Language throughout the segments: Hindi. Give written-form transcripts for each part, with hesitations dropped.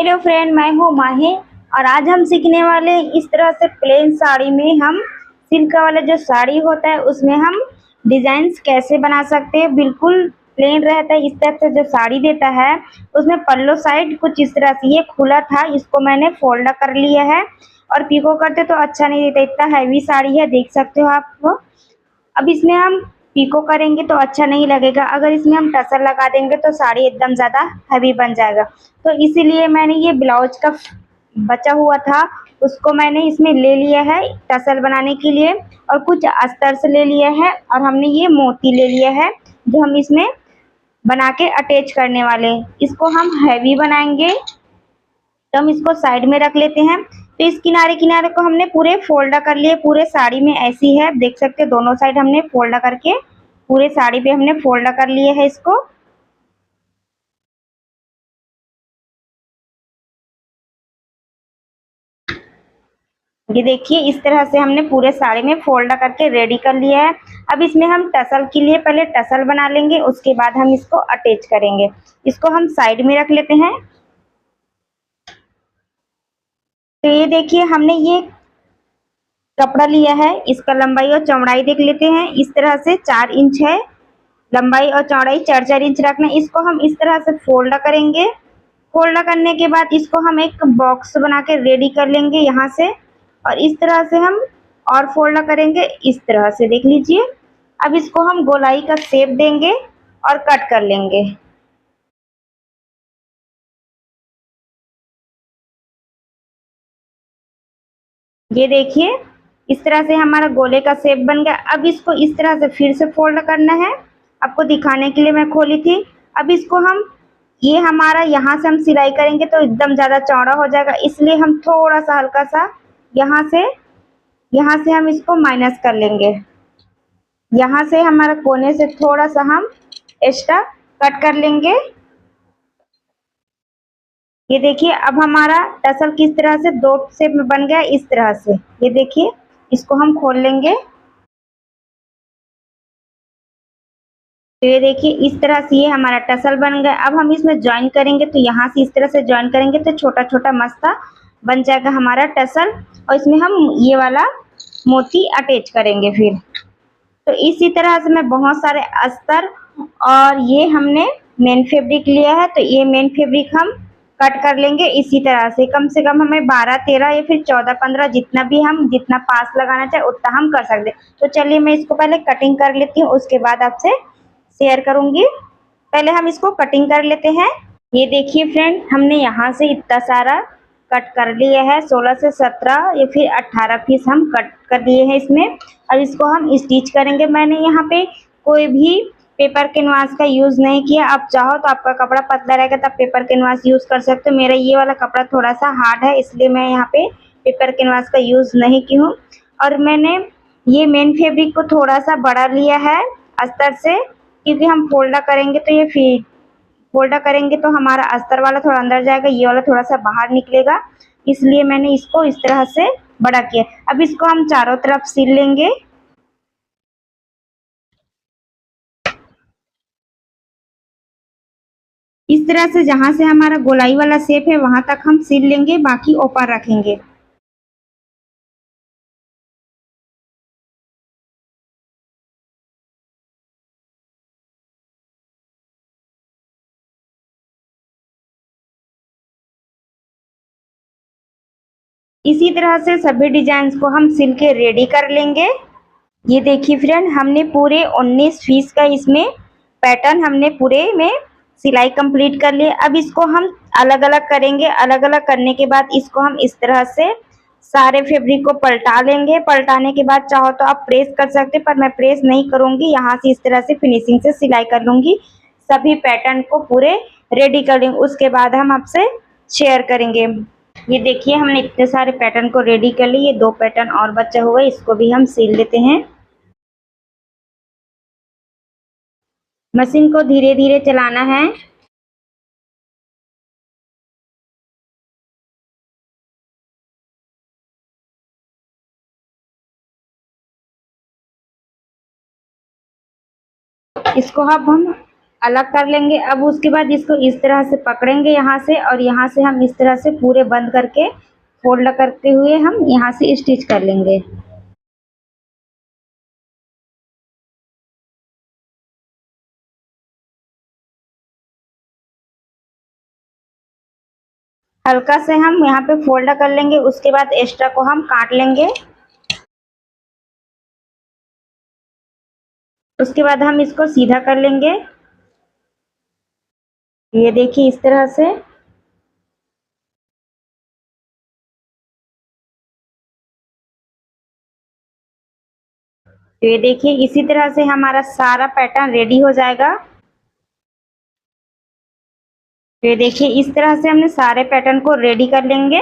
हेलो फ्रेंड, मैं हूँ माही। और आज हम सीखने वाले इस तरह से प्लेन साड़ी में हम सिल्क वाला जो साड़ी होता है उसमें हम डिजाइन्स कैसे बना सकते हैं। बिल्कुल प्लेन रहता है, इस तरह से जो साड़ी देता है उसमें पल्लो साइड कुछ इस तरह से ये खुला था, इसको मैंने फोल्ड कर लिया है। और पीको करते तो अच्छा नहीं देता, इतना हैवी साड़ी है, देख सकते हो आप। अब इसमें हम पीको करेंगे तो अच्छा नहीं लगेगा, अगर इसमें हम टसर लगा देंगे तो साड़ी एकदम ज़्यादा हैवी बन जाएगा। तो इसीलिए मैंने ये ब्लाउज का बचा हुआ था उसको मैंने इसमें ले लिया है टसल बनाने के लिए, और कुछ अस्तर से ले लिया है, और हमने ये मोती ले लिया है जो हम इसमें बना के अटैच करने वाले हैं। इसको हम हैवी बनाएंगे तो हम इसको साइड में रख लेते हैं। तो इस किनारे किनारे को हमने पूरे फोल्ड कर लिए, पूरे साड़ी में ऐसी है, देख सकते हैं दोनों साइड हमने फोल्ड करके पूरे साड़ी पे हमने फोल्ड कर लिए है इसको। ये देखिए इस तरह से हमने पूरे साड़ी में फोल्ड करके रेडी कर लिया है। अब इसमें हम टसल के लिए पहले टसल बना लेंगे, उसके बाद हम इसको अटैच करेंगे। इसको हम साइड में रख लेते हैं। तो ये देखिए हमने ये कपड़ा लिया है, इसका लंबाई और चौड़ाई देख लेते हैं। इस तरह से 4 इंच है लंबाई, और चौड़ाई 4-4 इंच रखना। इसको हम इस तरह से फोल्ड करेंगे। फोल्ड करने के बाद इसको हम एक बॉक्स बना के रेडी कर लेंगे यहाँ से, और इस तरह से हम और फोल्ड करेंगे इस तरह से, देख लीजिए। अब इसको हम गोलाई का शेप देंगे और कट कर लेंगे। ये देखिए इस तरह से हमारा गोले का शेप बन गया। अब इसको इस तरह से फिर से फोल्ड करना है, आपको दिखाने के लिए मैं खोली थी। अब इसको हम ये हमारा यहाँ से हम सिलाई करेंगे तो एकदम ज़्यादा चौड़ा हो जाएगा, इसलिए हम थोड़ा सा हल्का सा यहाँ से हम इसको माइनस कर लेंगे। यहाँ से हमारा कोने से थोड़ा सा हम एक्स्ट्रा कट कर लेंगे। ये देखिए अब हमारा टसल किस तरह से दो शेप में बन गया, इस तरह से। ये देखिए इसको हम खोल लेंगे। तो ये देखिए इस तरह से ये हमारा टसल बन गया। अब हम इसमें ज्वाइन करेंगे, तो यहाँ से इस तरह से ज्वाइन करेंगे तो छोटा छोटा मस्ता बन जाएगा हमारा टसल, और इसमें हम ये वाला मोती अटैच करेंगे फिर। तो इसी तरह से मैं बहुत सारे अस्तर, और ये हमने मेन फैब्रिक लिया है, तो ये मेन फैब्रिक हम कट कर लेंगे इसी तरह से। कम से कम हमें 12-13 या फिर 14-15 जितना भी हम जितना पास लगाना चाहे उतना हम कर सकते। तो चलिए मैं इसको पहले कटिंग कर लेती हूँ, उसके बाद आपसे शेयर करूंगी। पहले हम इसको कटिंग कर लेते हैं। ये देखिए फ्रेंड, हमने यहाँ से इतना सारा कट कर लिया है, 16 से 17 या फिर 18 पीस हम कट कर दिए हैं इसमें। अब इसको हम स्टिच करेंगे। मैंने यहाँ पे कोई भी पेपर कैनवास का यूज़ नहीं किया। आप चाहो तो आपका कपड़ा पतला रहेगा तब पेपर कैनवास यूज़ कर सकते हो। मेरा ये वाला कपड़ा थोड़ा सा हार्ड है, इसलिए मैं यहाँ पे पेपर कैनवास का यूज़ नहीं की हूँ। और मैंने ये मेन फैब्रिक को थोड़ा सा बड़ा लिया है अस्तर से, क्योंकि हम फोल्डा करेंगे तो ये फिर फोल्डा करेंगे तो हमारा अस्तर वाला थोड़ा अंदर जाएगा, ये वाला थोड़ा सा बाहर निकलेगा, इसलिए मैंने इसको इस तरह से बड़ा किया। अब इसको हम चारों तरफ सिल लेंगे। इस तरह से जहां से हमारा गोलाई वाला शेप है वहां तक हम सिल लेंगे, बाकी ऊपर रखेंगे। इसी तरह से सभी डिजाइन को हम सिल के रेडी कर लेंगे। ये देखिए फ्रेंड, हमने पूरे 19 पीस का इसमें पैटर्न हमने पूरे में सिलाई कंप्लीट कर लिए। अब इसको हम अलग अलग करेंगे। अलग अलग करने के बाद इसको हम इस तरह से सारे फैब्रिक को पलटा लेंगे। पलटाने के बाद चाहो तो आप प्रेस कर सकते हैं, पर मैं प्रेस नहीं करूंगी, यहाँ से इस तरह से फिनिशिंग से सिलाई कर लूंगी। सभी पैटर्न को पूरे रेडी कर लेंगे, उसके बाद हम आपसे शेयर करेंगे। ये देखिए हमने इतने सारे पैटर्न को रेडी कर लिए। ये 2 पैटर्न और बचा हुआ है, इसको भी हम सिल लेते हैं। मशीन को धीरे धीरे चलाना है। इसको अब हम अलग कर लेंगे। अब उसके बाद इसको इस तरह से पकड़ेंगे यहाँ से, और यहाँ से हम इस तरह से पूरे बंद करके फोल्ड करते हुए हम यहाँ से स्टिच कर लेंगे। हल्का से हम यहाँ पे फोल्ड कर लेंगे, उसके बाद एक्स्ट्रा को हम काट लेंगे। उसके बाद हम इसको सीधा कर लेंगे, ये देखिए इस तरह से। तो ये देखिए इसी तरह से हमारा सारा पैटर्न रेडी हो जाएगा। तो ये देखिए इस तरह से हमने सारे पैटर्न को रेडी कर लेंगे।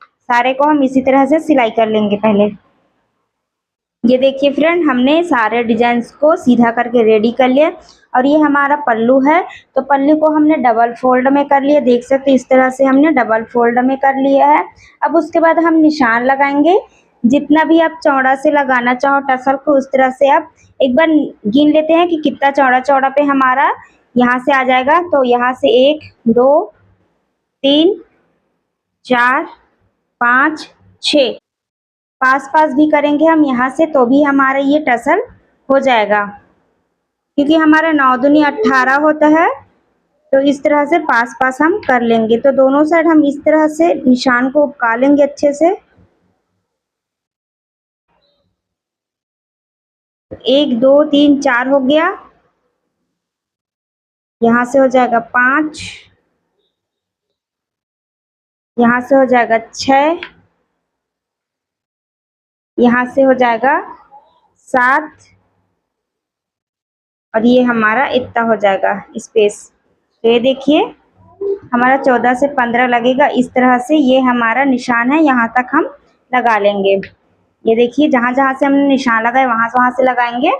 सारे को हम इसी तरह से सिलाई कर लेंगे पहले। ये देखिए फ्रेंड, हमने सारे डिजाइन्स को सीधा करके रेडी कर लिया। और ये हमारा पल्लू है, तो पल्लू को हमने डबल फोल्ड में कर लिया, देख सकते हैं इस तरह से हमने डबल फोल्ड में कर लिया है। अब उसके बाद हम निशान लगाएंगे। जितना भी आप चौड़ा से लगाना चाहो टसल को, उस तरह से आप एक बार गिन लेते हैं कि कितना चौड़ा चौड़ा पे हमारा यहाँ से आ जाएगा। तो यहाँ से 1 2 3 4 5 6 पास पास भी करेंगे हम यहाँ से, तो भी हमारा ये टसल हो जाएगा, क्योंकि हमारा 9 दूनी 18 होता है। तो इस तरह से पास पास हम कर लेंगे। तो दोनों साइड हम इस तरह से निशान को उपका लेंगे अच्छे से। 1 2 3 4 हो गया, यहाँ से हो जाएगा 5, यहाँ से हो जाएगा 6, यहाँ से हो जाएगा 7, और ये हमारा इतना हो जाएगा स्पेस। तो ये देखिए हमारा 14 से 15 लगेगा। इस तरह से ये हमारा निशान है, यहाँ तक हम लगा लेंगे। ये देखिए जहाँ जहाँ से हमने निशान लगाए वहाँ से लगाएंगे।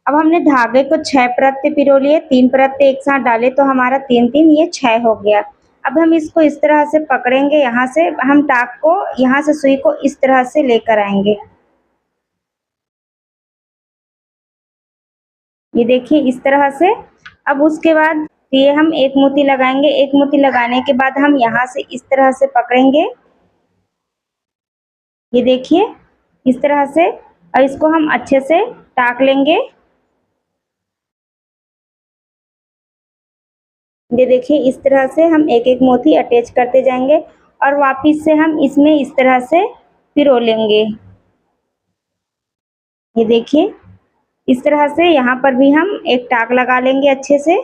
अब हमने धागे को 6 परत पे पिरो लिए, 3 परत पे एक साथ डाले, तो हमारा 3 3 ये 6 हो गया। अब हम इसको इस तरह से पकड़ेंगे, यहाँ से हम टाक को यहाँ से सुई को इस तरह से लेकर आएंगे। ये देखिए इस तरह से। अब उसके बाद ये हम एक मोती लगाएंगे। एक मोती लगाने के बाद हम यहाँ से इस तरह से पकड़ेंगे, ये देखिए इस तरह से, और इसको हम अच्छे से टाक लेंगे। ये देखिए इस तरह से हम एक एक मोती अटैच करते जाएंगे, और वापस से हम इसमें इस तरह से पिरो लेंगे। ये देखिए इस तरह से यहाँ पर भी हम एक टाक लगा लेंगे अच्छे से।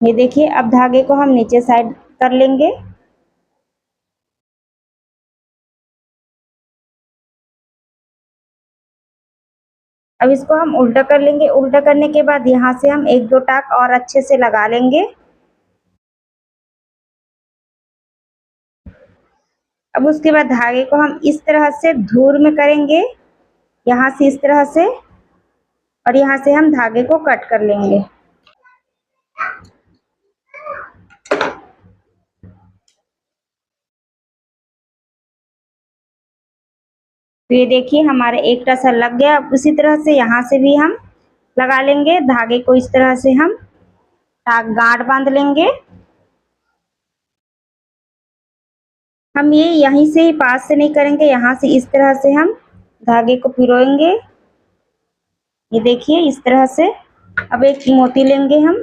ये देखिए अब धागे को हम नीचे साइड कर लेंगे। अब इसको हम उल्टा कर लेंगे। उल्टा करने के बाद यहाँ से हम एक दो टाक और अच्छे से लगा लेंगे। अब उसके बाद धागे को हम इस तरह से धूर में करेंगे, यहाँ से इस तरह से, और यहाँ से हम धागे को कट कर लेंगे। तो ये देखिए हमारा एक टसल लग गया। अब उसी तरह से यहाँ से भी हम लगा लेंगे। धागे को इस तरह से हम गांठ बांध लेंगे। हम ये यहीं से ही पास से नहीं करेंगे, यहाँ से इस तरह से हम धागे को पिरोएंगे। ये देखिए इस तरह से। अब एक मोती लेंगे हम,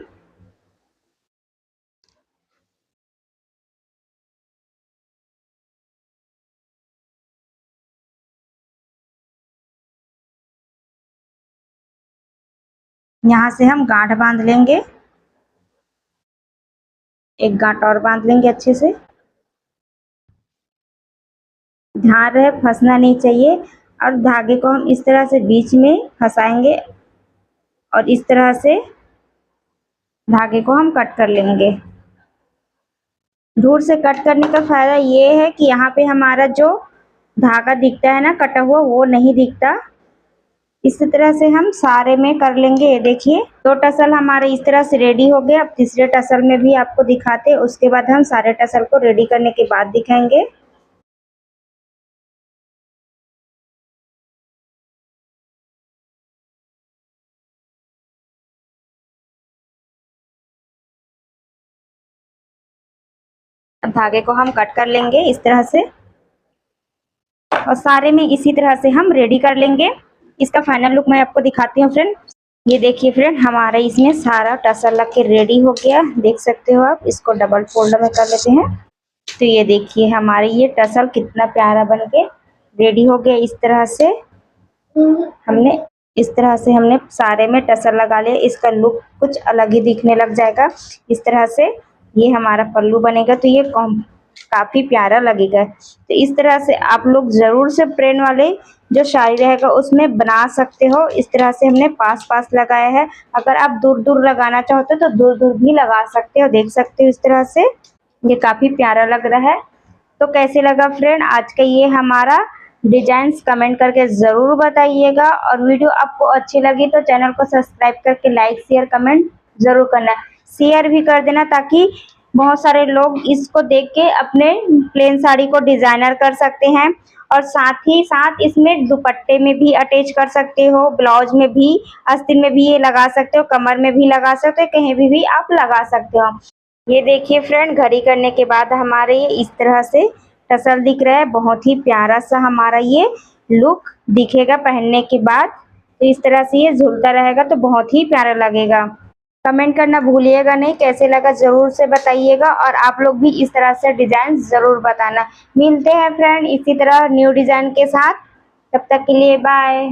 यहाँ से हम गांठ बांध लेंगे। एक गांठ और बांध लेंगे अच्छे से। ध्यान रहे फंसना नहीं चाहिए। और धागे को हम इस तरह से बीच में फंसाएंगे, और इस तरह से धागे को हम कट कर लेंगे। दूर से कट करने का फायदा ये है कि यहाँ पे हमारा जो धागा दिखता है ना कटा हुआ, वो नहीं दिखता। इस तरह से हम सारे में कर लेंगे। ये देखिए दो टसल हमारे इस तरह से रेडी हो गए। अब तीसरे टसल में भी आपको दिखाते हैं, उसके बाद हम सारे टसल को रेडी करने के बाद दिखाएंगे। अब धागे को हम कट कर लेंगे इस तरह से, और सारे में इसी तरह से हम रेडी कर लेंगे। इसका फाइनल लुक मैं आपको दिखाती हूँ फ्रेंड। ये देखिए फ्रेंड, हमारा इसमें सारा टसल लग के रेडी हो गया, देख सकते हो आप। इसको डबल फोल्ड में कर लेते हैं। तो ये देखिए हमारे ये टसल कितना प्यारा बन के रेडी हो गया। इस तरह से हमने सारे में टसल लगा लिया। इसका लुक कुछ अलग ही दिखने लग जाएगा। इस तरह से ये हमारा पल्लू बनेगा, तो ये काफी प्यारा लगेगा। तो इस तरह से आप लोग जरूर से प्लेन वाले जो साड़ी रहेगा उसमें बना सकते हो। इस तरह से हमने पास पास लगाया है। अगर आप दूर दूर लगाना चाहते हो तो दूर दूर भी लगा सकते हो, देख सकते हो। इस तरह से ये काफी प्यारा लग रहा है। तो कैसे लगा फ्रेंड आज का ये हमारा डिजाइन्स, कमेंट करके ज़रूर बताइएगा। और वीडियो आपको अच्छी लगी तो चैनल को सब्सक्राइब करके लाइक शेयर कमेंट ज़रूर करना, शेयर भी कर देना, ताकि बहुत सारे लोग इसको देख के अपने प्लेन साड़ी को डिज़ाइनर कर सकते हैं। और साथ ही साथ इसमें दुपट्टे में भी अटैच कर सकते हो, ब्लाउज में भी, आस्तीन में भी ये लगा सकते हो, कमर में भी लगा सकते हो, कहीं भी आप लगा सकते हो। ये देखिए फ्रेंड, घड़ी करने के बाद हमारे ये इस तरह से टसल दिख रहा है। बहुत ही प्यारा सा हमारा ये लुक दिखेगा पहनने के बाद। तो इस तरह से ये झूलता रहेगा तो बहुत ही प्यारा लगेगा। कमेंट करना भूलिएगा नहीं, कैसे लगा ज़रूर से बताइएगा। और आप लोग भी इस तरह से डिज़ाइन ज़रूर बताना। मिलते हैं फ्रेंड इसी तरह न्यू डिज़ाइन के साथ, तब तक के लिए बाय।